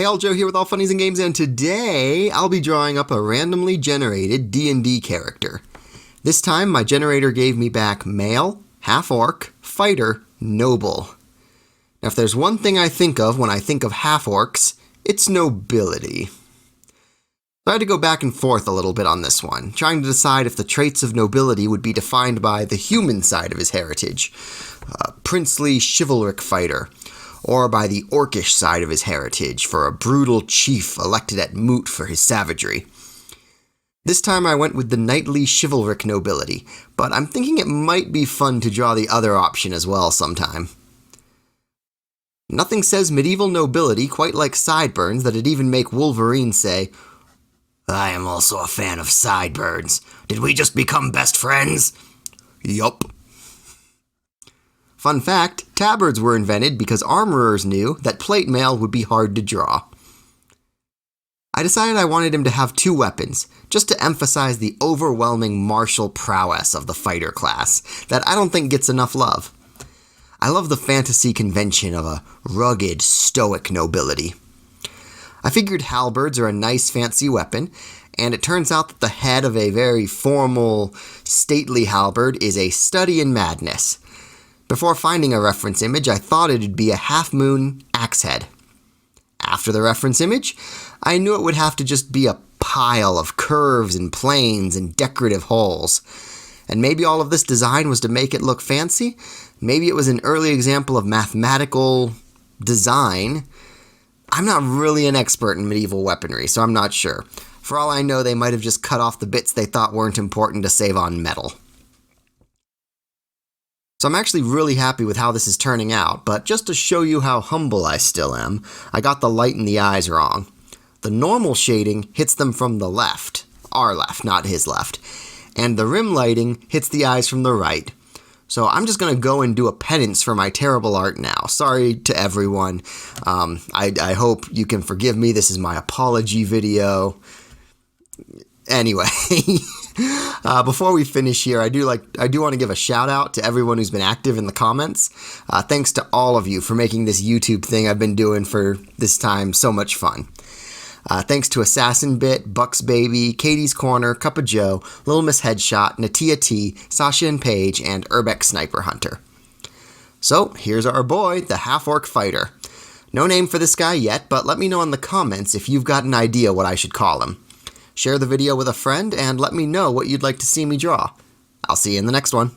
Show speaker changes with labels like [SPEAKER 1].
[SPEAKER 1] Hail Joe here with All Funnies and Games, and today I'll be drawing up a randomly generated D&D character. This time my generator gave me back male, half-orc, fighter, noble. Now if there's one thing I think of when I think of half-orcs, it's nobility. So I had to go back and forth a little bit on this one, trying to decide if the traits of nobility would be defined by the human side of his heritage, princely chivalric fighter, or by the orcish side of his heritage for a brutal chief elected at moot for his savagery. This time I went with the knightly chivalric nobility, but I'm thinking it might be fun to draw the other option as well sometime. Nothing says medieval nobility quite like sideburns that'd even make Wolverine say, "I am also a fan of sideburns. Did we just become best friends?" Yup. Fun fact, tabards were invented because armorers knew that plate mail would be hard to draw. I decided I wanted him to have two weapons, just to emphasize the overwhelming martial prowess of the fighter class that I don't think gets enough love. I love the fantasy convention of a rugged, stoic nobility. I figured halberds are a nice fancy weapon, and it turns out that the head of a very formal, stately halberd is a study in madness. Before finding a reference image, I thought it'd be a half-moon axe head. After the reference image, I knew it would have to just be a pile of curves and planes and decorative holes. And maybe all of this design was to make it look fancy. Maybe it was an early example of mathematical design. I'm not really an expert in medieval weaponry, so I'm not sure. For all I know, they might have just cut off the bits they thought weren't important to save on metal. So I'm actually really happy with how this is turning out, but just to show you how humble I still am, I got the light in the eyes wrong. The normal shading hits them from the left, our left, not his left, and the rim lighting hits the eyes from the right. So I'm just going to go and do a penance for my terrible art now. Sorry to everyone. I hope you can forgive me. This is my apology video. Anyway, before we finish here, I do want to give a shout out to everyone who's been active in the comments. Thanks to all of you for making this YouTube thing I've been doing for this time so much fun. Thanks to Assassin Bit, Bucks Baby, Katie's Corner, Cup of Joe, Little Miss Headshot, Natia T, Sasha and Paige, and Urbex Sniper Hunter. So, here's our boy, the half-orc fighter. No name for this guy yet, but let me know in the comments if you've got an idea what I should call him. Share the video with a friend, and let me know what you'd like to see me draw. I'll see you in the next one.